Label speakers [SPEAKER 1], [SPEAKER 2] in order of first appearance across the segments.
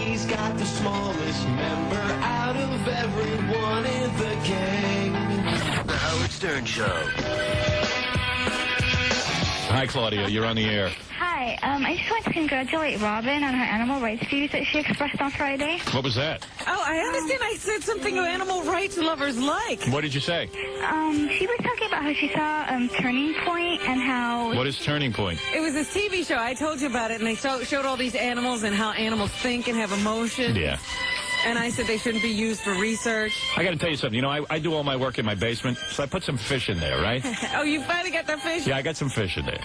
[SPEAKER 1] he's got the smallest member out of everyone in the gang.
[SPEAKER 2] The Howard Stern Show.
[SPEAKER 3] Hi, Claudia. You're on the air.
[SPEAKER 4] Hi. I just want to congratulate Robin on her animal rights views that she expressed on Friday.
[SPEAKER 3] What was that?
[SPEAKER 5] Oh, I understand. I said something animal rights lovers like.
[SPEAKER 3] What did you say?
[SPEAKER 4] She was talking about how she saw Turning Point and how...
[SPEAKER 3] What is Turning Point?
[SPEAKER 5] It was this TV show. I told you about it, and they showed all these animals and how animals think and have emotion.
[SPEAKER 3] Yeah.
[SPEAKER 5] And I said they shouldn't be used for research.
[SPEAKER 3] I got to tell you something. You know, I do all my work in my basement, so I put some fish in there, right?
[SPEAKER 5] Oh, you finally got the fish?
[SPEAKER 3] Yeah, I got some fish in there.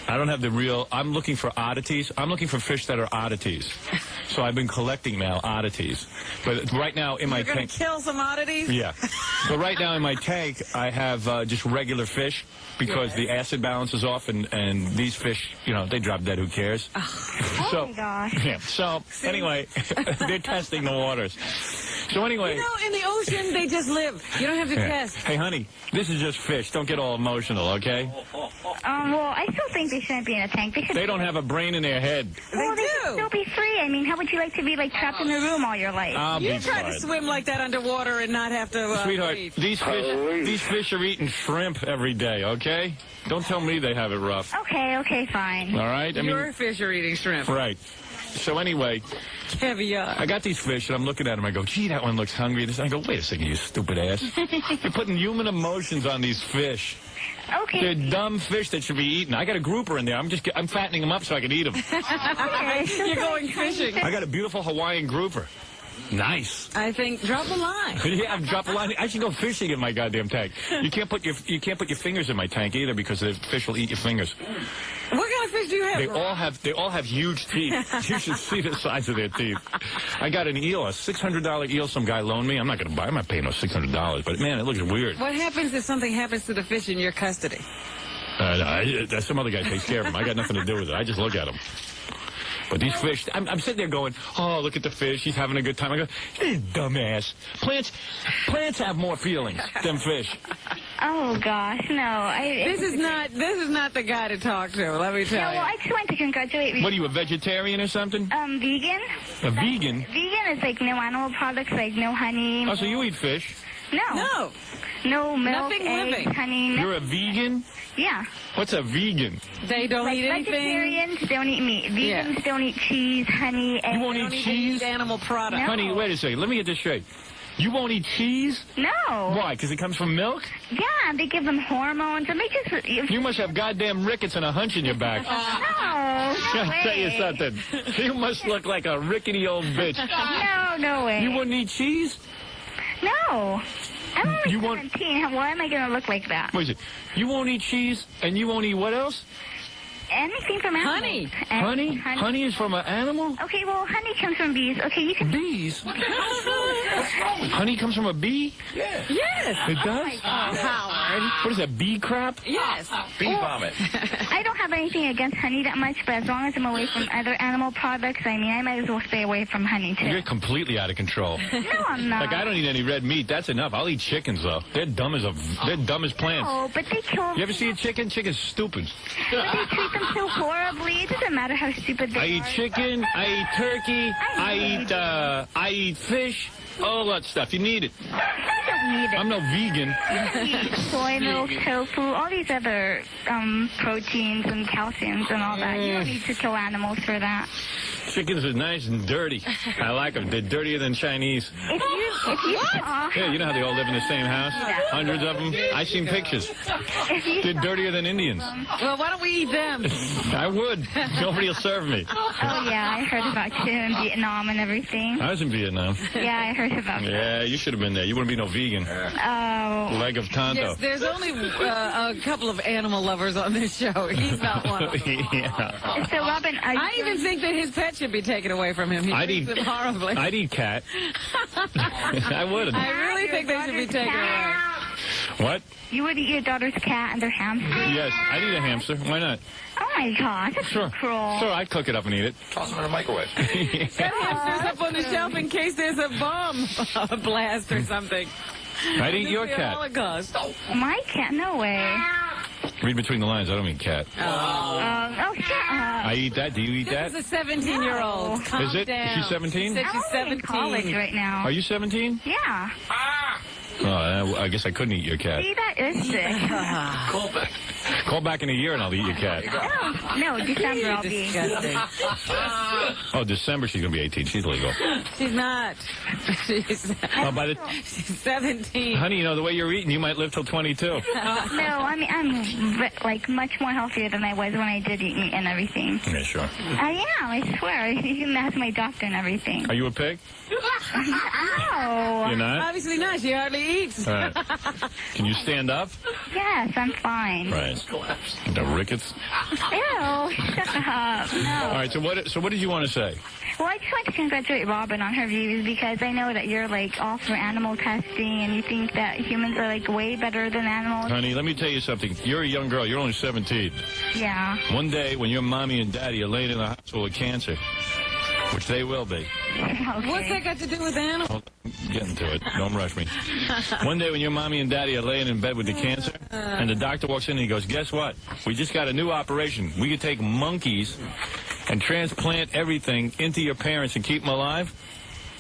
[SPEAKER 3] I don't have the real... I'm looking for oddities. I'm looking for fish that are oddities. So I've been collecting now oddities. But right now in my tank...
[SPEAKER 5] You're going to kill some oddities?
[SPEAKER 3] Yeah. But right now in my tank, I have just regular fish because the acid balance is off, and these fish, you know, they drop dead. Who cares?
[SPEAKER 4] Oh, my gosh.
[SPEAKER 3] Yeah. So, anyway, they're testing the waters. So anyway...
[SPEAKER 5] You know, in the ocean, they just live. You don't have to test.
[SPEAKER 3] Hey, honey, this is just fish. Don't get all emotional, okay?
[SPEAKER 4] Well, I still think they shouldn't be in a tank.
[SPEAKER 3] They don't have a brain in their head.
[SPEAKER 4] Well, they should still be free. I mean, how would you like to be, like, trapped in a room all your life?
[SPEAKER 5] You try to swim like that underwater and not have to
[SPEAKER 3] Sweetheart,
[SPEAKER 5] breathe.
[SPEAKER 3] these fish are eating shrimp every day, okay? Don't tell me they have it rough.
[SPEAKER 4] Okay, fine.
[SPEAKER 3] All right?
[SPEAKER 5] Your fish are eating shrimp.
[SPEAKER 3] Right. So anyway,
[SPEAKER 5] caviar.
[SPEAKER 3] I got these fish, and I'm looking at them. I go, gee, that one looks hungry. I go, wait a second, you stupid ass. You're putting human emotions on these fish.
[SPEAKER 4] Okay.
[SPEAKER 3] They're dumb fish that should be eaten. I got a grouper in there. I'm fattening them up so I can eat them.
[SPEAKER 5] You're going fishing.
[SPEAKER 3] I got a beautiful Hawaiian grouper. Nice.
[SPEAKER 5] I think drop a line.
[SPEAKER 3] Yeah, drop a line. I should go fishing in my goddamn tank. You can't put your fingers in my tank either because the fish will eat your fingers.
[SPEAKER 5] What kind of fish do you have?
[SPEAKER 3] They all have huge teeth. You should see the size of their teeth. I got an eel, a $600 eel some guy loaned me. I'm not going to buy it. I'm not paying no $600, but man, it looks weird.
[SPEAKER 5] What happens if something happens to the fish in your custody?
[SPEAKER 3] Some other guy takes care of them. I got nothing to do with it. I just look at them. But these fish, I'm sitting there going, oh, look at the fish. He's having a good time. I go, you dumbass. Plants have more feelings than fish.
[SPEAKER 4] Oh, gosh, no.
[SPEAKER 5] This is not the guy to talk to, let me tell you.
[SPEAKER 4] Well, I just want to congratulate you.
[SPEAKER 3] What are you, a vegetarian or something?
[SPEAKER 4] Vegan.
[SPEAKER 3] A vegan?
[SPEAKER 4] Vegan is like no animal products, like no honey.
[SPEAKER 3] Oh, so you eat fish?
[SPEAKER 4] No. No milk,
[SPEAKER 5] nothing
[SPEAKER 4] eggs,
[SPEAKER 5] living.
[SPEAKER 4] honey.
[SPEAKER 3] You're a vegan?
[SPEAKER 4] Yeah.
[SPEAKER 3] What's a vegan?
[SPEAKER 5] They don't eat anything.
[SPEAKER 4] Vegetarians don't eat meat. Vegans don't eat cheese, honey, eggs.
[SPEAKER 3] You won't eat cheese?
[SPEAKER 5] Animal products.
[SPEAKER 4] No.
[SPEAKER 3] Honey, wait a second. Let me get this straight. You won't eat cheese?
[SPEAKER 4] No.
[SPEAKER 3] Why? Because it comes from milk?
[SPEAKER 4] Yeah, they give them hormones, and they just...
[SPEAKER 3] You must have goddamn rickets and a hunch in your back.
[SPEAKER 4] No
[SPEAKER 3] I'll tell you
[SPEAKER 4] way.
[SPEAKER 3] something. You must look like a rickety old bitch.
[SPEAKER 4] No way.
[SPEAKER 3] You wouldn't eat cheese?
[SPEAKER 4] No. I'm only
[SPEAKER 3] You won't-
[SPEAKER 4] 17. Why am I going to look like that?
[SPEAKER 3] What is it? You won't eat cheese, and you won't eat what else?
[SPEAKER 4] Anything from animals.
[SPEAKER 5] Honey.
[SPEAKER 3] Honey? Honey is from an animal?
[SPEAKER 4] Okay, well, honey comes from bees. Okay, you can...
[SPEAKER 3] Bees? Honey comes from a bee?
[SPEAKER 5] Yes.
[SPEAKER 3] It does?
[SPEAKER 5] Howard.
[SPEAKER 3] What is that, bee crap?
[SPEAKER 5] Yes.
[SPEAKER 2] Bee vomit.
[SPEAKER 4] I don't have anything against honey that much, but as long as I'm away from other animal products, I mean, I might as well stay away from honey, too.
[SPEAKER 3] You're completely out of control.
[SPEAKER 4] No, I'm not.
[SPEAKER 3] Like, I don't eat any red meat. That's enough. I'll eat chickens, though. They're dumb as plants.
[SPEAKER 4] No, but they kill...
[SPEAKER 3] You ever see a chicken? Chicken's stupid.
[SPEAKER 4] But they treat them so horribly. It doesn't matter how stupid they are.
[SPEAKER 3] I eat chicken. I eat turkey. I eat fish. All that stuff. You need it.
[SPEAKER 4] I don't need it.
[SPEAKER 3] I'm no vegan.
[SPEAKER 4] I eat soy milk, tofu, all these other proteins and calciums and all that. You don't need to kill animals for that.
[SPEAKER 3] Chickens are nice and dirty. I like them. They're dirtier than Chinese.
[SPEAKER 4] If you
[SPEAKER 3] Yeah, you know how they all live in the same house? Hundreds of them. I've seen pictures. They're dirtier than Indians.
[SPEAKER 5] Well, why don't we eat them?
[SPEAKER 3] I would. Nobody will serve me.
[SPEAKER 4] Oh, yeah, I heard about you in Vietnam and everything.
[SPEAKER 3] I was in Vietnam.
[SPEAKER 4] Yeah, I heard about that.
[SPEAKER 3] Yeah, you should have been there. You wouldn't be no vegan.
[SPEAKER 4] Oh.
[SPEAKER 3] Leg of Tonto.
[SPEAKER 5] Yes, there's only a couple of animal lovers on this show. He's not one of them.
[SPEAKER 3] Yeah.
[SPEAKER 4] So, Robin,
[SPEAKER 5] I even think that his pet should be taken away from him. He treats them horribly.
[SPEAKER 3] I'd eat cat. I wouldn't.
[SPEAKER 5] I really think they should be taken away.
[SPEAKER 3] What?
[SPEAKER 4] You would eat your daughter's cat and their hamster?
[SPEAKER 3] Yes, I'd eat a hamster. Why not?
[SPEAKER 4] Oh, my gosh, that's
[SPEAKER 3] Sure.
[SPEAKER 4] so cruel.
[SPEAKER 3] Sure, I'd cook it up and eat it.
[SPEAKER 2] Toss them in a microwave.
[SPEAKER 5] That hamster's up on the shelf in case there's a bomb blast or something.
[SPEAKER 3] I'd eat your
[SPEAKER 5] Nuclear
[SPEAKER 3] cat.
[SPEAKER 5] Holocaust.
[SPEAKER 4] My cat? No way.
[SPEAKER 3] Read between the lines. I don't mean cat.
[SPEAKER 4] Shut up.
[SPEAKER 3] I eat that. Do you eat that?
[SPEAKER 5] This is a 17-year-old. Calm
[SPEAKER 3] Is it?
[SPEAKER 5] down.
[SPEAKER 3] Is she 17?
[SPEAKER 5] She said she's
[SPEAKER 4] I'm only in
[SPEAKER 5] 17.
[SPEAKER 4] college right now.
[SPEAKER 3] Are you 17?
[SPEAKER 4] Yeah.
[SPEAKER 3] Oh, I guess I couldn't eat your cat.
[SPEAKER 4] See, that is sick.
[SPEAKER 2] Call back.
[SPEAKER 3] Call back in a year and I'll eat your cat.
[SPEAKER 4] No, December I'll be.
[SPEAKER 5] Disgusting.
[SPEAKER 3] Oh, December she's going to be 18. She's legal.
[SPEAKER 5] She's not. She's
[SPEAKER 3] By the,
[SPEAKER 5] 17.
[SPEAKER 3] honey, you know, the way you're eating, you might live till 22.
[SPEAKER 4] No, I mean, I'm like much more healthier than I was when I did eat meat and everything.
[SPEAKER 3] Yeah, sure.
[SPEAKER 4] I am, I swear. You can ask my doctor and everything.
[SPEAKER 3] Are you a pig?
[SPEAKER 4] No.
[SPEAKER 3] You're not?
[SPEAKER 5] Obviously not. She hardly eats.
[SPEAKER 3] All right. Can you stand up?
[SPEAKER 4] Yes, I'm fine.
[SPEAKER 3] Right. The rickets?
[SPEAKER 4] Ew, shut up. No.
[SPEAKER 3] All right, so what did you want to say?
[SPEAKER 4] Well, I just want to congratulate Robin on her views because I know that you're like all for animal testing and you think that humans are like way better than animals.
[SPEAKER 3] Honey, let me tell you something. You're a young girl. You're only 17.
[SPEAKER 4] Yeah.
[SPEAKER 3] One day when your mommy and daddy are laying in the hospital with cancer, which they will be.
[SPEAKER 4] Okay.
[SPEAKER 5] What's that got to do with animals?
[SPEAKER 3] Hold on, I'm getting to it. Don't rush me. One day when your mommy and daddy are laying in bed with the cancer, and the doctor walks in and he goes, guess what? We just got a new operation. We could take monkeys and transplant everything into your parents and keep them alive.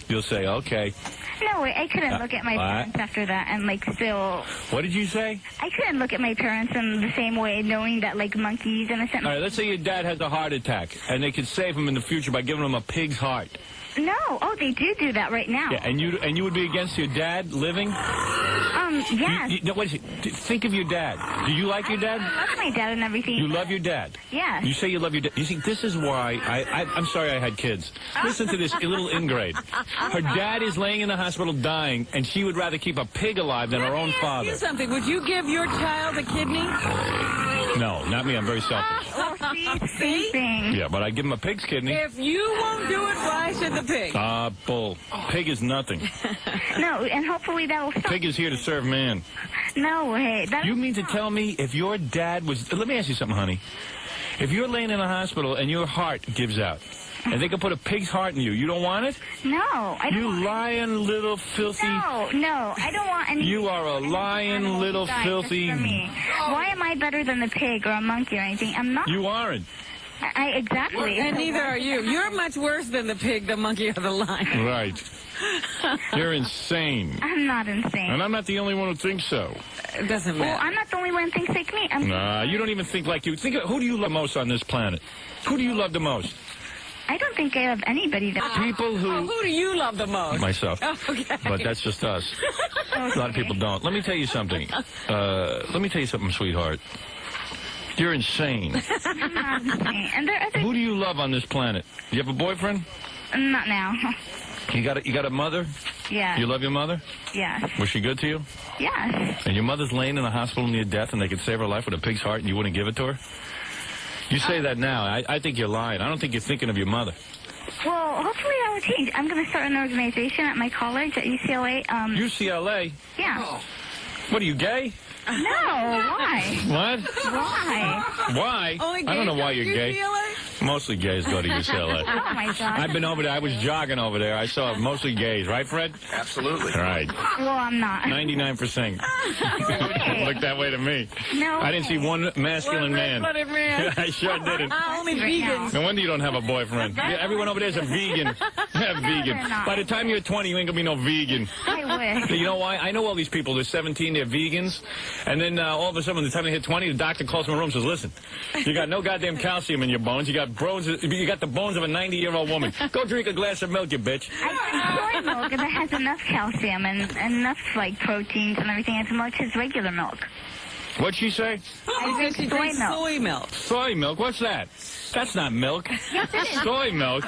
[SPEAKER 3] You'll say, okay.
[SPEAKER 4] No, I couldn't look at my
[SPEAKER 3] what?
[SPEAKER 4] parents after that and like still.
[SPEAKER 3] What did you say?
[SPEAKER 4] I couldn't look at my parents in the same way, knowing that like monkeys and
[SPEAKER 3] All right, let's say your dad has a heart attack, and they could save him in the future by giving him a pig's heart.
[SPEAKER 4] No, oh, they do that right now.
[SPEAKER 3] Yeah, and you would be against your dad living?
[SPEAKER 4] Yes.
[SPEAKER 3] No, wait a second. Think of your dad. Do you like your dad?
[SPEAKER 4] I love my dad and everything.
[SPEAKER 3] You love your dad?
[SPEAKER 4] Yes.
[SPEAKER 3] You say you love your dad. You see, this is why I'm sorry I had kids. Listen to this little ingrate. Her dad is laying in the hospital dying, and she would rather keep a pig alive than her own
[SPEAKER 5] Let me
[SPEAKER 3] father.
[SPEAKER 5] ask you something. Would you give your child a kidney?
[SPEAKER 3] No, not me. I'm very selfish.
[SPEAKER 4] Oh, see, same thing.
[SPEAKER 3] Yeah, but I give him a pig's kidney.
[SPEAKER 5] If you won't do it, why should the pig?
[SPEAKER 3] Bull. Pig is nothing.
[SPEAKER 4] No, and hopefully that will stop.
[SPEAKER 3] Pig is here to serve man.
[SPEAKER 4] No way.
[SPEAKER 3] You mean to tell me if your dad was... Let me ask you something, honey. If you're laying in a hospital and your heart gives out, and they can put a pig's heart in you, you don't want it?
[SPEAKER 4] No, I don't.
[SPEAKER 3] You lying little filthy...
[SPEAKER 4] No, I don't want any.
[SPEAKER 3] You are a lying little filthy...
[SPEAKER 4] For me. Why am I better than the pig or a monkey or anything? I'm not.
[SPEAKER 3] You aren't.
[SPEAKER 4] Exactly.
[SPEAKER 5] And neither are you. You're much worse than the pig, the monkey, or the lion.
[SPEAKER 3] Right. You're insane.
[SPEAKER 4] I'm not insane.
[SPEAKER 3] And I'm not the only one who thinks so.
[SPEAKER 5] It doesn't
[SPEAKER 4] Well,
[SPEAKER 5] matter.
[SPEAKER 4] I'm not the only one who thinks like me.
[SPEAKER 3] Nah, you don't even think like you. Think of, who do you love most on this planet? Who do you love the most?
[SPEAKER 4] I don't think I have anybody that.
[SPEAKER 3] People who...
[SPEAKER 5] Who do you love the most?
[SPEAKER 3] Myself.
[SPEAKER 5] Okay.
[SPEAKER 3] But that's just us. A lot of people don't. Let me tell you something. Sweetheart. You're insane.
[SPEAKER 4] I'm not insane. And there are other.
[SPEAKER 3] Who do you love on this planet? You have a boyfriend?
[SPEAKER 4] Not now.
[SPEAKER 3] You got a mother?
[SPEAKER 4] Yes.
[SPEAKER 3] You love your mother?
[SPEAKER 4] Yes.
[SPEAKER 3] Was she good to you?
[SPEAKER 4] Yes.
[SPEAKER 3] And your mother's laying in the hospital near death and they could save her life with a pig's heart and you wouldn't give it to her? You say that now. I think you're lying. I don't think you're thinking of your mother.
[SPEAKER 4] Well, hopefully I will change. I'm going to start an organization at my college at UCLA.
[SPEAKER 3] UCLA?
[SPEAKER 4] Yeah.
[SPEAKER 3] What, are you gay?
[SPEAKER 4] No, why?
[SPEAKER 3] What?
[SPEAKER 4] Why?
[SPEAKER 3] Why?
[SPEAKER 5] Only
[SPEAKER 3] I don't know
[SPEAKER 5] gays
[SPEAKER 3] why
[SPEAKER 5] go to
[SPEAKER 3] you're gay.
[SPEAKER 5] UCLA?
[SPEAKER 3] Mostly gays go to UCLA.
[SPEAKER 4] Oh, my God.
[SPEAKER 3] I've been over there. I was jogging over there. I saw mostly gays. Right, Fred?
[SPEAKER 2] Absolutely.
[SPEAKER 3] All right.
[SPEAKER 4] Well, I'm not.
[SPEAKER 3] 99%. Look that way to me.
[SPEAKER 4] No.
[SPEAKER 3] I didn't see one masculine man.
[SPEAKER 5] Red-blooded man.
[SPEAKER 3] I sure didn't.
[SPEAKER 5] Only
[SPEAKER 4] Right now.
[SPEAKER 5] vegans.
[SPEAKER 3] No wonder you don't have a boyfriend. Yeah, everyone over there's a vegan. Yeah, vegan.
[SPEAKER 4] they're not.
[SPEAKER 3] By the time you're 20, you ain't gonna be no vegan.
[SPEAKER 4] I wish.
[SPEAKER 3] You know why? I know all these people. They're 17. They're vegans, and then all of a sudden, by the time they hit 20, the doctor calls them in a room and says, "Listen, you got no goddamn calcium in your bones. You got the bones of a 90-year-old woman. Go drink a glass of milk, you bitch."
[SPEAKER 4] I drink soy milk, and that has enough calcium and enough like proteins and everything as much as regular milk.
[SPEAKER 3] What'd she say?
[SPEAKER 4] I drink
[SPEAKER 5] She
[SPEAKER 4] soy
[SPEAKER 5] drinks
[SPEAKER 4] milk.
[SPEAKER 5] soy milk.
[SPEAKER 3] Soy milk? What's that? That's not milk. Soy milk.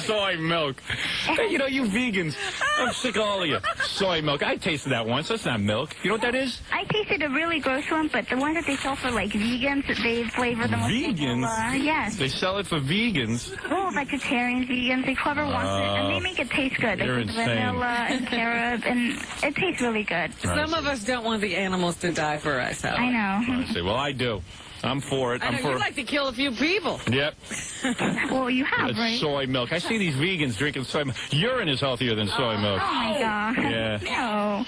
[SPEAKER 3] Soy milk. Hey, you know, you vegans. I'm sick of all of you. Soy milk. I tasted that once. That's not milk. You know what that is?
[SPEAKER 4] I tasted a really gross one, but the ones that they sell for like vegans, they flavor them with
[SPEAKER 3] Vegans?
[SPEAKER 4] vanilla. Yes.
[SPEAKER 3] They sell it for vegans.
[SPEAKER 4] Well, vegetarians, vegans, they whoever wants it, and they make it taste good. They
[SPEAKER 3] You're
[SPEAKER 4] put
[SPEAKER 3] insane.
[SPEAKER 4] vanilla and carob, and it tastes really good.
[SPEAKER 5] Some of us don't want the animals to die for us, however.
[SPEAKER 4] I know.
[SPEAKER 3] I say, well, I do. I'm for it.
[SPEAKER 5] I
[SPEAKER 3] I'm
[SPEAKER 5] know
[SPEAKER 3] for
[SPEAKER 5] you'd like to kill a few people.
[SPEAKER 3] Yep.
[SPEAKER 4] Well, you have,
[SPEAKER 3] It's
[SPEAKER 4] right?
[SPEAKER 3] soy milk. I see these vegans drinking soy milk. Urine is healthier than soy milk.
[SPEAKER 4] Oh my God.
[SPEAKER 3] Yeah.
[SPEAKER 4] No.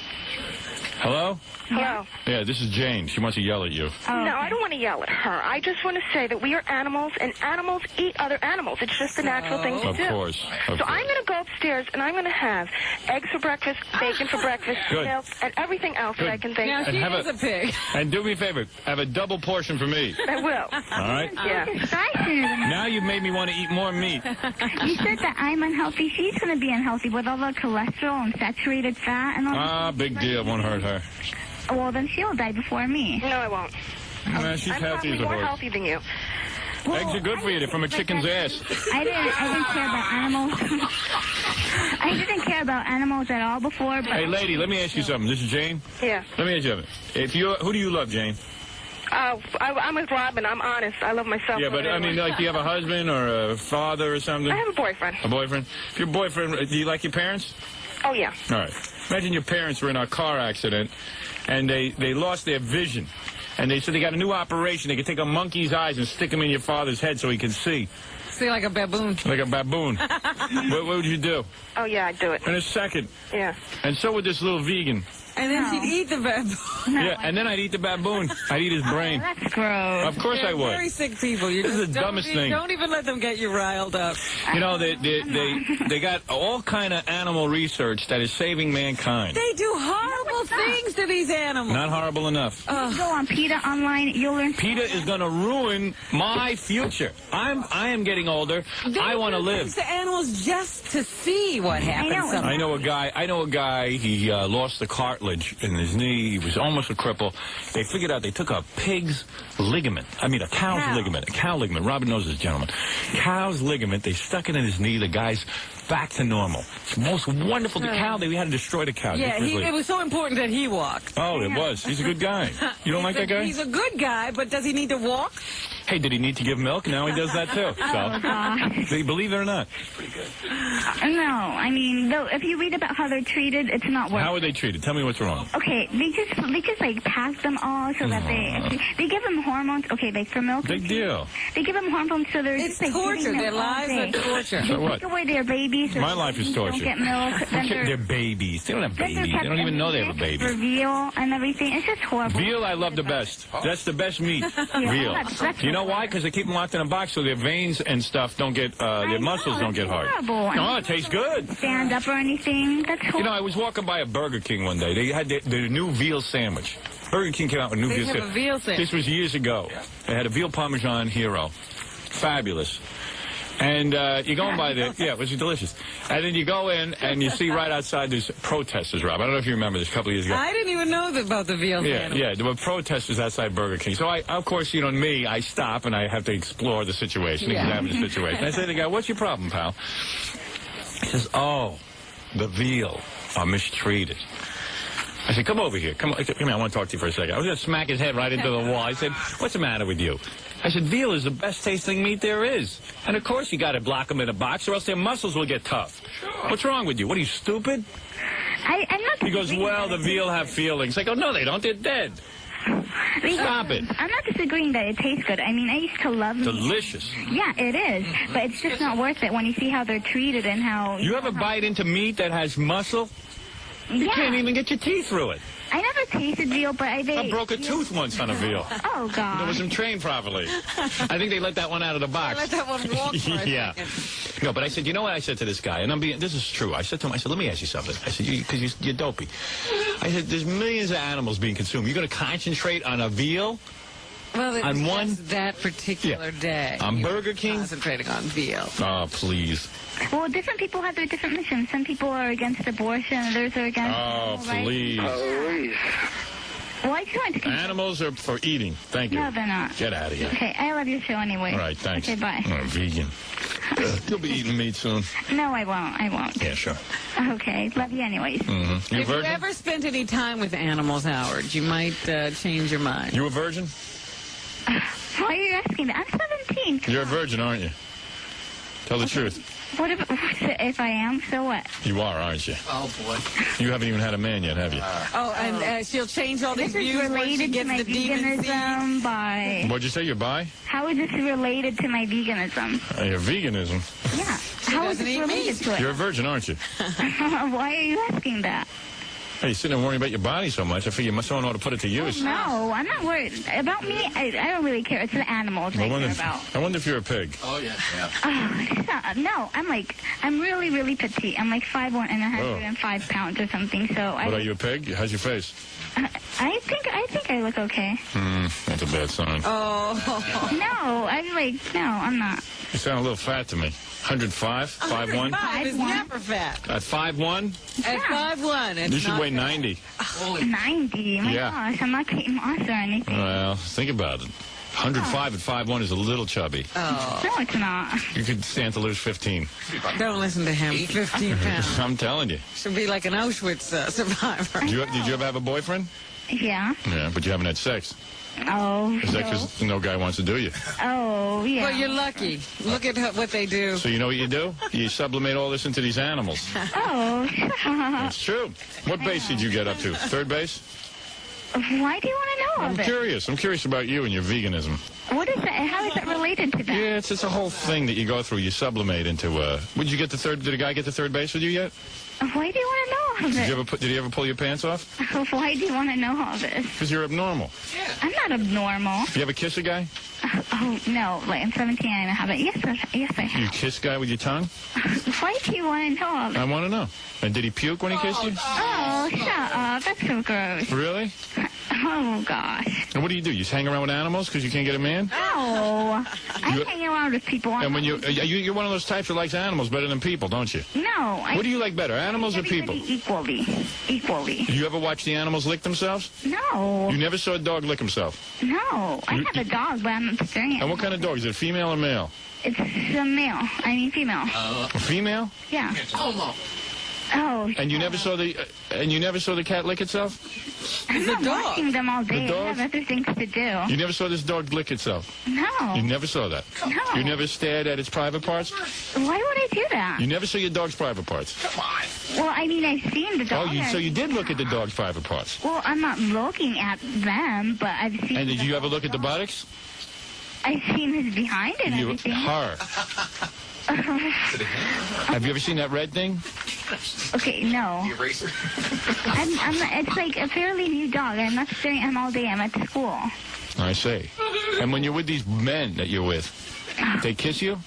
[SPEAKER 3] Hello?
[SPEAKER 6] Hello.
[SPEAKER 3] Yeah, this is Jane. She wants to yell at you.
[SPEAKER 6] No, I don't want to yell at her. I just want to say that we are animals, and animals eat other animals. It's just a natural thing to
[SPEAKER 3] Of
[SPEAKER 6] do.
[SPEAKER 3] course.
[SPEAKER 6] So I'm going to go upstairs, and I'm going to have eggs for breakfast, bacon for breakfast,
[SPEAKER 3] Good.
[SPEAKER 6] milk, and everything else that I can think
[SPEAKER 5] Now,
[SPEAKER 6] of.
[SPEAKER 5] she
[SPEAKER 3] have
[SPEAKER 5] is a pig.
[SPEAKER 3] And do me a favor. Have a double portion for me.
[SPEAKER 6] I will.
[SPEAKER 3] All right?
[SPEAKER 6] Yeah.
[SPEAKER 3] Now you've made me want to eat more meat.
[SPEAKER 4] You said that I'm unhealthy. She's going to be unhealthy with all the cholesterol and saturated fat and all
[SPEAKER 3] Ah, big deal. Won't hurt her.
[SPEAKER 4] Well, then she'll die before me.
[SPEAKER 6] No, I won't.
[SPEAKER 3] Nah, she's
[SPEAKER 6] I'm
[SPEAKER 3] healthy
[SPEAKER 6] probably
[SPEAKER 3] as a
[SPEAKER 6] more
[SPEAKER 3] horse.
[SPEAKER 6] healthy than you.
[SPEAKER 3] Eggs are good for you. They're from a chicken's ass.
[SPEAKER 4] I didn't care about animals. I didn't care about animals at all before. But
[SPEAKER 3] Hey, lady, let me ask you something. This is Jane.
[SPEAKER 6] Yeah.
[SPEAKER 3] Let me ask you something. Who do you love, Jane?
[SPEAKER 6] I'm with Robin. I'm honest. I love myself.
[SPEAKER 3] Yeah, but I mean, like, do you have a husband or a father or something?
[SPEAKER 6] I have a boyfriend.
[SPEAKER 3] A boyfriend? If your boyfriend, do you like your parents?
[SPEAKER 6] Oh, yeah.
[SPEAKER 3] All right. Imagine your parents were in a car accident, and they lost their vision. And they said they got a new operation. They could take a monkey's eyes and stick them in your father's head so he can see.
[SPEAKER 5] See, like a baboon.
[SPEAKER 3] Like a baboon. What would you do?
[SPEAKER 6] Oh, yeah, I'd do it.
[SPEAKER 3] In a second.
[SPEAKER 6] Yeah.
[SPEAKER 3] And so would this little vegan.
[SPEAKER 5] And then
[SPEAKER 4] No.
[SPEAKER 5] she'd eat the baboon.
[SPEAKER 3] Yeah, and then I'd eat the baboon. I'd eat his brain.
[SPEAKER 4] That's gross.
[SPEAKER 3] Of course I
[SPEAKER 5] They're
[SPEAKER 3] would.
[SPEAKER 5] very sick people. You
[SPEAKER 3] This is
[SPEAKER 5] just
[SPEAKER 3] the dumbest thing.
[SPEAKER 5] Don't even let them get you riled up.
[SPEAKER 3] You know, they got all kind of animal research that is saving mankind.
[SPEAKER 5] They do horrible things to these animals.
[SPEAKER 3] Not horrible enough.
[SPEAKER 4] Go on PETA online. You'll learn.
[SPEAKER 3] PETA is going to ruin my future. I am getting older. I want to
[SPEAKER 5] do
[SPEAKER 3] live.
[SPEAKER 5] things to animals just to see what happens.
[SPEAKER 4] know.
[SPEAKER 5] sometimes.
[SPEAKER 3] I know a guy. He lost the cartilage in his knee. He was almost a cripple. They figured out they took a pig's ligament. I mean, a cow's ligament. A cow ligament. Robin knows this gentleman. Cow's ligament. They stuck it in his knee. The guy's back to normal. It's the most wonderful. The cow. We had to destroy the cow.
[SPEAKER 5] Yeah, it was so important that he walked.
[SPEAKER 3] Oh, it was. He's a good guy. You don't like that guy?
[SPEAKER 5] He's a good guy, but does he need to walk?
[SPEAKER 3] Hey, did he need to give milk? Now he does that too. So, do you believe it or not?
[SPEAKER 4] No, I mean, though, if you read about how they're treated, it's not worth.
[SPEAKER 3] How are they treated? Tell me what's wrong.
[SPEAKER 4] Okay, they just like pack them all so that they give them hormones. Okay, like for milk.
[SPEAKER 3] Big deal.
[SPEAKER 4] They give them hormones so they're
[SPEAKER 5] It's
[SPEAKER 4] just like
[SPEAKER 5] torture.
[SPEAKER 4] giving them
[SPEAKER 5] Their
[SPEAKER 4] all
[SPEAKER 5] lives
[SPEAKER 4] day.
[SPEAKER 5] are torture.
[SPEAKER 3] So
[SPEAKER 4] They
[SPEAKER 3] what?
[SPEAKER 4] take away their babies. So
[SPEAKER 3] My life is torture.
[SPEAKER 4] Don't get milk. Then
[SPEAKER 3] They're babies. They don't have
[SPEAKER 4] then they're
[SPEAKER 3] babies. They
[SPEAKER 4] kept
[SPEAKER 3] don't even
[SPEAKER 4] in
[SPEAKER 3] know they have a
[SPEAKER 4] sick
[SPEAKER 3] baby.
[SPEAKER 4] For veal and everything. It's just horrible.
[SPEAKER 3] Veal, I love the best. That's the best meat. Veal.
[SPEAKER 4] that's
[SPEAKER 3] You know why? Because they keep them locked in a box so their veins and stuff don't get, their muscles don't get hard.
[SPEAKER 4] Horrible.
[SPEAKER 3] No, it tastes good.
[SPEAKER 4] Stand up or anything. That's horrible.
[SPEAKER 3] You know, I was walking by a Burger King one day. They had the new veal sandwich. Burger King came out with a new
[SPEAKER 5] They
[SPEAKER 3] veal
[SPEAKER 5] have a
[SPEAKER 3] sandwich.
[SPEAKER 5] veal sandwich.
[SPEAKER 3] This was years ago. They had a veal Parmesan Hero. Fabulous. And you're going by the, yeah, it was delicious. And then you go in and you see right outside there's protesters, Rob. I don't know if you remember this a couple of years ago.
[SPEAKER 5] I didn't even know about the veal sandwich.
[SPEAKER 3] Yeah, there were protesters outside Burger King. So, of course, you know, I stop and I have to explore the situation, examine the situation. I say to the guy, what's your problem, pal? He says, oh, the veal are mistreated. I said, come over here. Come here, I want to talk to you for a second. I was going to smack his head right into the wall. I said, what's the matter with you? I said, veal is the best tasting meat there is. And, of course, you got to block them in a box or else their muscles will get tough. What's wrong with you? What, are you stupid?
[SPEAKER 4] I'm not.
[SPEAKER 3] He goes, well, the veal have feelings. I go, no, they don't. They're dead. Stop it.
[SPEAKER 4] I'm not disagreeing that it tastes good. I mean, I used to love meat.
[SPEAKER 3] Delicious.
[SPEAKER 4] Yeah, it is. But it's just not worth it when you see how they're treated and how...
[SPEAKER 3] You ever bite into meat that has muscle? You
[SPEAKER 4] Yeah.
[SPEAKER 3] can't even get your teeth through it.
[SPEAKER 4] I never tasted veal, but
[SPEAKER 3] I broke a tooth once on a veal.
[SPEAKER 4] Oh,
[SPEAKER 3] It
[SPEAKER 4] God.
[SPEAKER 3] wasn't trained properly. I think they let that one out of the box.
[SPEAKER 5] Let that one walk for a
[SPEAKER 3] Yeah.
[SPEAKER 5] second.
[SPEAKER 3] No, but I said, you know what I said to this guy? And this is true. I said to him, I said, let me ask you something. I said, because you're dopey. I said, there's millions of animals being consumed. You're going to concentrate on a veal?
[SPEAKER 5] Well, it's
[SPEAKER 3] On one-
[SPEAKER 5] just that particular day.
[SPEAKER 3] On
[SPEAKER 5] You're
[SPEAKER 3] Burger King?
[SPEAKER 5] Concentrating on veal.
[SPEAKER 3] Oh, please.
[SPEAKER 4] Well, different people have their different missions. Some people are against abortion, others are against...
[SPEAKER 3] Oh,
[SPEAKER 4] animal rights.
[SPEAKER 3] please.
[SPEAKER 4] Well, I just wanted to...
[SPEAKER 3] Animals are for eating. Thank you.
[SPEAKER 4] No, they're not.
[SPEAKER 3] Get out of here.
[SPEAKER 4] Okay, I love your show anyway.
[SPEAKER 3] All right, thanks.
[SPEAKER 4] Okay, bye.
[SPEAKER 3] Oh, vegan. You'll be eating meat soon.
[SPEAKER 4] No, I won't. I won't.
[SPEAKER 3] Yeah, sure.
[SPEAKER 4] Okay, love you anyways.
[SPEAKER 3] Mm-hmm. You a
[SPEAKER 5] If you
[SPEAKER 3] virgin?
[SPEAKER 5] ever spent any time with animals, Howard, you might change your mind.
[SPEAKER 3] You a virgin?
[SPEAKER 4] Why are you asking that? I'm 17.
[SPEAKER 3] You're a virgin, aren't you? Tell the truth.
[SPEAKER 4] What if I am? So what?
[SPEAKER 3] You are, aren't you?
[SPEAKER 2] Oh, boy.
[SPEAKER 3] You haven't even had a man yet, have you?
[SPEAKER 5] Oh, and she'll change all these
[SPEAKER 4] This is
[SPEAKER 5] views once she
[SPEAKER 4] related to
[SPEAKER 5] gets
[SPEAKER 4] my
[SPEAKER 5] the demon seed.
[SPEAKER 4] veganism by...
[SPEAKER 3] What'd you say, you're bi?
[SPEAKER 4] How is this related to my veganism?
[SPEAKER 3] Your veganism.
[SPEAKER 4] Yeah. How is
[SPEAKER 5] doesn't
[SPEAKER 4] this
[SPEAKER 5] eat
[SPEAKER 4] related
[SPEAKER 5] meat.
[SPEAKER 4] to it?
[SPEAKER 3] You're a virgin, aren't you?
[SPEAKER 4] Why are you asking that?
[SPEAKER 3] Hey, you're sitting there worrying about your body so much. I figure someone ought to put it to use.
[SPEAKER 4] No, I'm not worried. About me, I don't really care. It's the animals I care about.
[SPEAKER 3] I wonder if you're a pig.
[SPEAKER 2] Oh, yeah.
[SPEAKER 4] No, I'm really, really petite. I'm like 5'1" and 105 pounds or something. So
[SPEAKER 3] But are you a pig? How's your face?
[SPEAKER 4] I think I look okay.
[SPEAKER 3] That's a bad sign.
[SPEAKER 5] Oh.
[SPEAKER 4] No, I'm not.
[SPEAKER 3] You sound a little fat to me. 105? 5'1"?
[SPEAKER 5] 5 is never fat.
[SPEAKER 3] At 5'1"?
[SPEAKER 5] At 5'1", it's
[SPEAKER 3] You should
[SPEAKER 5] not
[SPEAKER 3] weigh
[SPEAKER 5] fat.
[SPEAKER 3] 90.
[SPEAKER 4] 90? My
[SPEAKER 3] Yeah.
[SPEAKER 4] gosh, I'm not Kate Moss or anything.
[SPEAKER 3] Well, think about it. 105 at 5'1" is a little chubby.
[SPEAKER 4] No, it's not.
[SPEAKER 3] You could stand to lose 15.
[SPEAKER 5] Don't listen to him. 15 pounds.
[SPEAKER 3] I'm telling you.
[SPEAKER 5] Should be like an Auschwitz survivor.
[SPEAKER 3] Did you ever have a boyfriend?
[SPEAKER 4] Yeah.
[SPEAKER 3] Yeah, but you haven't had sex.
[SPEAKER 4] Oh.
[SPEAKER 3] Is that because no guy wants to do you?
[SPEAKER 4] Oh, yeah.
[SPEAKER 5] Well, you're lucky. Look at what they do.
[SPEAKER 3] So you know what you do? You sublimate all this into these animals.
[SPEAKER 4] Oh.
[SPEAKER 3] It's true. What base did you get up to? Third base?
[SPEAKER 4] Why do you want to know
[SPEAKER 3] I'm
[SPEAKER 4] of it?
[SPEAKER 3] curious. I'm curious about you and your veganism.
[SPEAKER 4] What is that? How is that related to that?
[SPEAKER 3] Yeah, it's a whole thing that you go through. You sublimate into. Would you get the third? Did a guy get to third base with you yet?
[SPEAKER 4] Why do you want to know of it?
[SPEAKER 3] Did he ever pull your pants off?
[SPEAKER 4] Why do you want to know all this?
[SPEAKER 3] Because you're abnormal.
[SPEAKER 4] I'm not abnormal.
[SPEAKER 3] You ever kiss a guy?
[SPEAKER 4] Oh, no. Like, I'm 17 and I haven't. Yes, I
[SPEAKER 3] You
[SPEAKER 4] have.
[SPEAKER 3] kiss a guy with your tongue?
[SPEAKER 4] Why do you want to know all this?
[SPEAKER 3] I want to know. And did he puke when he kissed you?
[SPEAKER 4] Oh, shut up. That's so gross.
[SPEAKER 3] Really?
[SPEAKER 4] Oh, gosh.
[SPEAKER 3] And what do? You just hang around with animals because you can't get a man?
[SPEAKER 4] No. I hang around with people.
[SPEAKER 3] And when you're one of those types that likes animals better than people, don't you?
[SPEAKER 4] No.
[SPEAKER 3] What do you like better, animals or people?
[SPEAKER 4] Everybody equally.
[SPEAKER 3] You ever watch the animals lick themselves?
[SPEAKER 4] No.
[SPEAKER 3] You never saw a dog lick himself.
[SPEAKER 4] No. I have a dog, but I'm not staring at
[SPEAKER 3] And what kind of dog? Is it female or male?
[SPEAKER 4] It's a male. I mean, female.
[SPEAKER 3] A female?
[SPEAKER 4] Yeah.
[SPEAKER 2] Oh,
[SPEAKER 4] Oh.
[SPEAKER 3] And you never saw the cat lick itself?
[SPEAKER 4] I'm not
[SPEAKER 5] dog.
[SPEAKER 4] watching them all day.
[SPEAKER 3] The
[SPEAKER 4] I
[SPEAKER 3] dog?
[SPEAKER 4] have other things to do.
[SPEAKER 3] You never saw this dog lick itself?
[SPEAKER 4] No.
[SPEAKER 3] You never saw that?
[SPEAKER 4] No.
[SPEAKER 3] You never stared at its private parts?
[SPEAKER 4] Why would I do that?
[SPEAKER 3] You never saw your dog's private parts?
[SPEAKER 4] Well, I mean, I've seen the dog.
[SPEAKER 3] So you did look at the dog's private parts?
[SPEAKER 4] Well, I'm not looking at them, but I've seen.
[SPEAKER 3] And did you ever look at the buttocks?
[SPEAKER 4] I've seen his behind and everything.
[SPEAKER 3] Her. Have you ever seen that red thing?
[SPEAKER 4] Okay, no.
[SPEAKER 2] eraser.
[SPEAKER 4] It's like a fairly new dog. I'm not staring at him all day. I'm at school.
[SPEAKER 3] I see. And when you're with these men that you're with, they kiss you?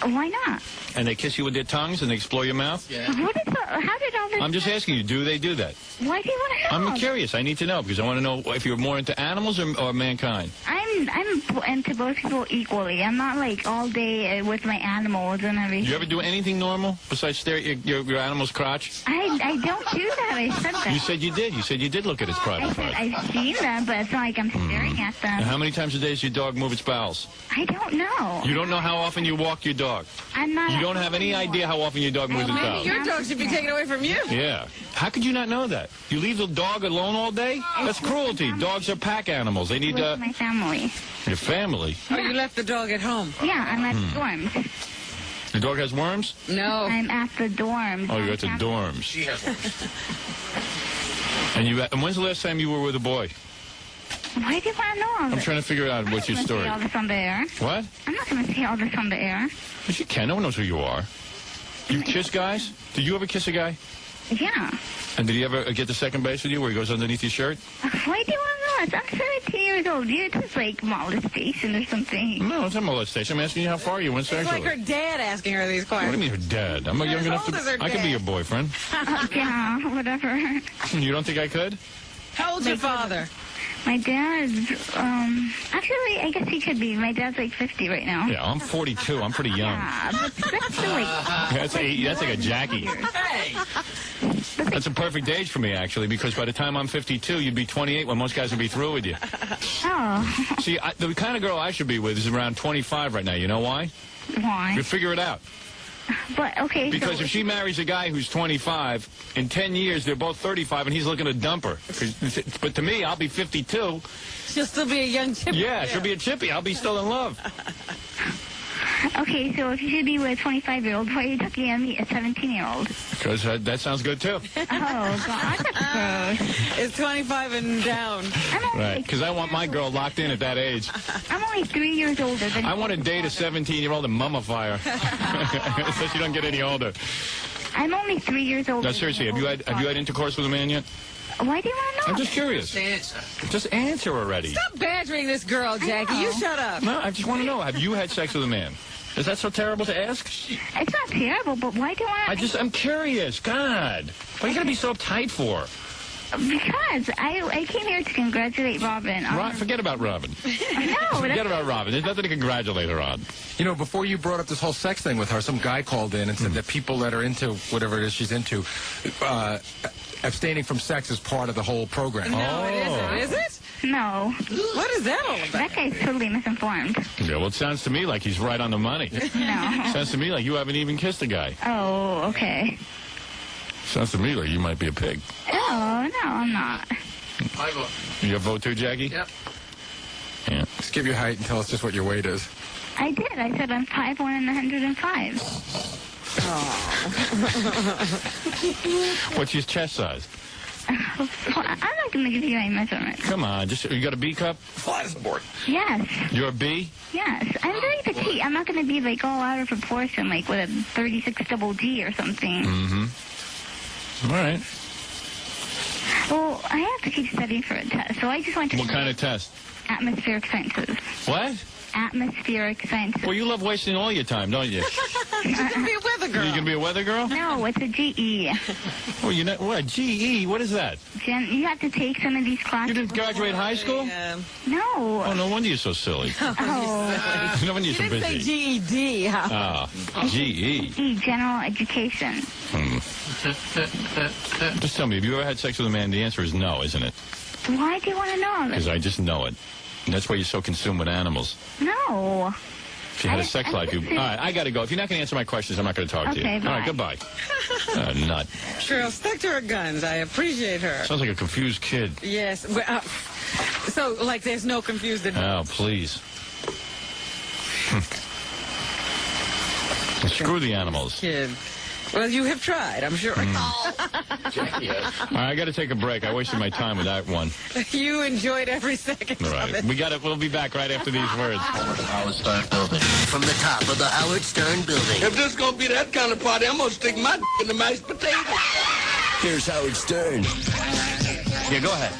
[SPEAKER 4] Why not?
[SPEAKER 3] And they kiss you with their tongues and they explore your mouth?
[SPEAKER 4] How did all this...
[SPEAKER 3] I'm just asking you, do they do that?
[SPEAKER 4] Why do you want to know?
[SPEAKER 3] I'm curious. I need to know because I want to know if you're more into animals or mankind.
[SPEAKER 4] I'm into both people equally. I'm not like all day with my animals and everything.
[SPEAKER 3] Do you ever do anything normal besides stare at your animal's crotch?
[SPEAKER 4] I don't do that. I said that.
[SPEAKER 3] You said you did. You said you did look at its
[SPEAKER 4] I
[SPEAKER 3] private
[SPEAKER 4] said
[SPEAKER 3] parts.
[SPEAKER 4] I've seen them, but it's not like I'm staring at them.
[SPEAKER 3] And how many times a day does your dog move its bowels?
[SPEAKER 4] I don't know.
[SPEAKER 3] You don't know how often you walk your dog.
[SPEAKER 4] I'm not.
[SPEAKER 3] You don't have any idea how often your dog moves its bowels.
[SPEAKER 5] Your dog should be taken away from you.
[SPEAKER 3] Yeah. How could you not know that? You leave the dog alone all day? That's cruelty. Dogs are pack animals. They need
[SPEAKER 4] With my family.
[SPEAKER 3] your family.
[SPEAKER 5] Oh, you left the dog at home.
[SPEAKER 4] Yeah, I'm at the dorms.
[SPEAKER 3] The dog has worms?
[SPEAKER 5] No.
[SPEAKER 4] I'm at the dorms.
[SPEAKER 3] Oh, you're at the dorms.
[SPEAKER 2] She has
[SPEAKER 3] And when's the last time you were with a boy?
[SPEAKER 4] Why do you want to know all this?
[SPEAKER 3] I'm trying to figure out what's your
[SPEAKER 4] I'm not
[SPEAKER 3] story.
[SPEAKER 4] going to say all this on the air.
[SPEAKER 3] What?
[SPEAKER 4] I'm not going to say all this on the air.
[SPEAKER 3] Yes, you can. No one knows who you are. You kiss guys? Did you ever kiss a guy?
[SPEAKER 4] Yeah.
[SPEAKER 3] And did he ever get to second base with you where he goes underneath your shirt?
[SPEAKER 4] Why do you want to know this? I'm 17 years old. You're just like molestation or something.
[SPEAKER 3] No, it's not molestation. I'm asking you how far you went
[SPEAKER 5] It's
[SPEAKER 3] sexually.
[SPEAKER 5] like her dad asking her these
[SPEAKER 3] What do you
[SPEAKER 5] questions.
[SPEAKER 3] mean her dad? I'm young
[SPEAKER 5] As
[SPEAKER 3] enough
[SPEAKER 5] old as her
[SPEAKER 3] I could be
[SPEAKER 5] dad.
[SPEAKER 3] your boyfriend.
[SPEAKER 4] Yeah, whatever.
[SPEAKER 3] You don't think I could?
[SPEAKER 5] How old's your father?
[SPEAKER 4] My dad, actually, I guess he could be. My dad's like 50 right now.
[SPEAKER 3] Yeah, I'm 42. I'm pretty young.
[SPEAKER 4] Yeah, but that's still like...
[SPEAKER 3] That's like a Jackie. That's a perfect age for me, actually, because by the time I'm 52, you'd be 28 when most guys would be through with you.
[SPEAKER 4] Oh.
[SPEAKER 3] See, the kind of girl I should be with is around 25 right now. You know why?
[SPEAKER 4] Why?
[SPEAKER 3] You figure it out.
[SPEAKER 4] But, okay,
[SPEAKER 3] Because
[SPEAKER 4] so...
[SPEAKER 3] if she marries a guy who's 25, in 10 years, they're both 35, and he's looking to dump her. But to me, I'll be 52.
[SPEAKER 5] She'll still be a young chippy.
[SPEAKER 3] Yeah, she'll be a chippy. I'll be still in love.
[SPEAKER 4] Okay, so if you should be with a 25-year-old, why are you talking to me, a 17-year-old?
[SPEAKER 3] Because that sounds good, too.
[SPEAKER 4] Oh, God, that's gross.
[SPEAKER 5] It's 25 and down.
[SPEAKER 4] I'm only
[SPEAKER 3] Right,
[SPEAKER 4] like
[SPEAKER 3] because I want my girl locked in at that age.
[SPEAKER 4] I'm only 3 years older than
[SPEAKER 3] I want to date a 17-year-old and mummify her so she don't get any older.
[SPEAKER 4] I'm only 3 years old.
[SPEAKER 3] No, seriously, have you had intercourse with a man yet?
[SPEAKER 4] Why do you want to know?
[SPEAKER 3] I'm just curious. Just answer already.
[SPEAKER 5] Stop badgering this girl, Jackie. You shut up.
[SPEAKER 3] No, I just want to know. Have you had sex with a man? Is that so terrible to ask?
[SPEAKER 4] It's not terrible, but why do you want to...
[SPEAKER 3] I'm curious. God. What are you going to be so uptight for?
[SPEAKER 4] Because I came here to congratulate Robin.
[SPEAKER 3] Forget about Robin.
[SPEAKER 4] No.
[SPEAKER 3] Forget about Robin. There's nothing to congratulate her on.
[SPEAKER 7] You know, before you brought up this whole sex thing with her, some guy called in and said that people that are into whatever it is she's into, abstaining from sex is part of the whole program.
[SPEAKER 5] No, it isn't. Is it?
[SPEAKER 4] No.
[SPEAKER 5] What is that all about?
[SPEAKER 4] That guy's totally misinformed.
[SPEAKER 3] Yeah, well, it sounds to me like he's right on the money.
[SPEAKER 4] No.
[SPEAKER 3] Sounds to me like you haven't even kissed a guy.
[SPEAKER 4] Oh, okay.
[SPEAKER 3] Sounds to me like you might be a pig.
[SPEAKER 4] Oh, no, I'm not.
[SPEAKER 7] I vote.
[SPEAKER 3] You vote too, Jackie?
[SPEAKER 7] Yep.
[SPEAKER 3] Yeah.
[SPEAKER 7] Just give your height and tell us just what your weight is.
[SPEAKER 4] I did. I said I'm 5'1" and 105.
[SPEAKER 3] What's your chest size?
[SPEAKER 4] Well, I'm not going to give you any measurements.
[SPEAKER 3] Come on, you got a B cup?
[SPEAKER 7] Fly as a board.
[SPEAKER 4] Yes.
[SPEAKER 3] You're a B?
[SPEAKER 4] Yes. I'm very petite. I'm not going to be, like, all out of proportion, like with a 36 double G or something.
[SPEAKER 3] All right.
[SPEAKER 4] Well, I have to keep studying for a test, so I just want to...
[SPEAKER 3] What kind of test?
[SPEAKER 4] Atmospheric sciences.
[SPEAKER 3] What?
[SPEAKER 4] Atmospheric sciences.
[SPEAKER 3] Well, you love wasting all your time, don't you?
[SPEAKER 5] You can be a weather girl.
[SPEAKER 3] You gonna be a weather girl?
[SPEAKER 4] No, it's a GE.
[SPEAKER 3] Well, you know what? GE? What is that?
[SPEAKER 4] You have to take some of these classes.
[SPEAKER 3] You didn't graduate high school?
[SPEAKER 4] No.
[SPEAKER 3] Oh, no wonder you're so silly.
[SPEAKER 4] Oh.
[SPEAKER 3] No wonder you're so
[SPEAKER 5] You didn't say
[SPEAKER 3] busy.
[SPEAKER 5] GED.
[SPEAKER 3] Ah, GE.
[SPEAKER 4] General education.
[SPEAKER 3] Just tell me, have you ever had sex with a man? The answer is no, isn't it?
[SPEAKER 4] Why do you want to know?
[SPEAKER 3] Because I just know it. And that's why you're so consumed with animals.
[SPEAKER 4] No.
[SPEAKER 3] If you had a sex life, you... All right, I got to go. If you're not going to answer my questions, I'm not going to talk to you.
[SPEAKER 4] Okay, bye.
[SPEAKER 3] All right, goodbye. Nut.
[SPEAKER 5] Cheryl stuck to her guns. I appreciate her.
[SPEAKER 3] Sounds like a confused kid.
[SPEAKER 5] Yes. So, like, there's no confused adult.
[SPEAKER 3] Oh, please. Screw the animals.
[SPEAKER 5] Kid. Well, you have tried, I'm sure.
[SPEAKER 3] All right, I got to take a break. I wasted my time with that one.
[SPEAKER 5] You enjoyed every second
[SPEAKER 3] All
[SPEAKER 5] of
[SPEAKER 3] right,
[SPEAKER 5] it.
[SPEAKER 3] we'll be back right after these words.
[SPEAKER 2] Howard Stern Building. From the top of the Howard Stern Building.
[SPEAKER 8] If this gonna be that kind of party, I'm gonna stick my in the mashed potatoes.
[SPEAKER 2] Here's Howard Stern.
[SPEAKER 3] Yeah, go ahead.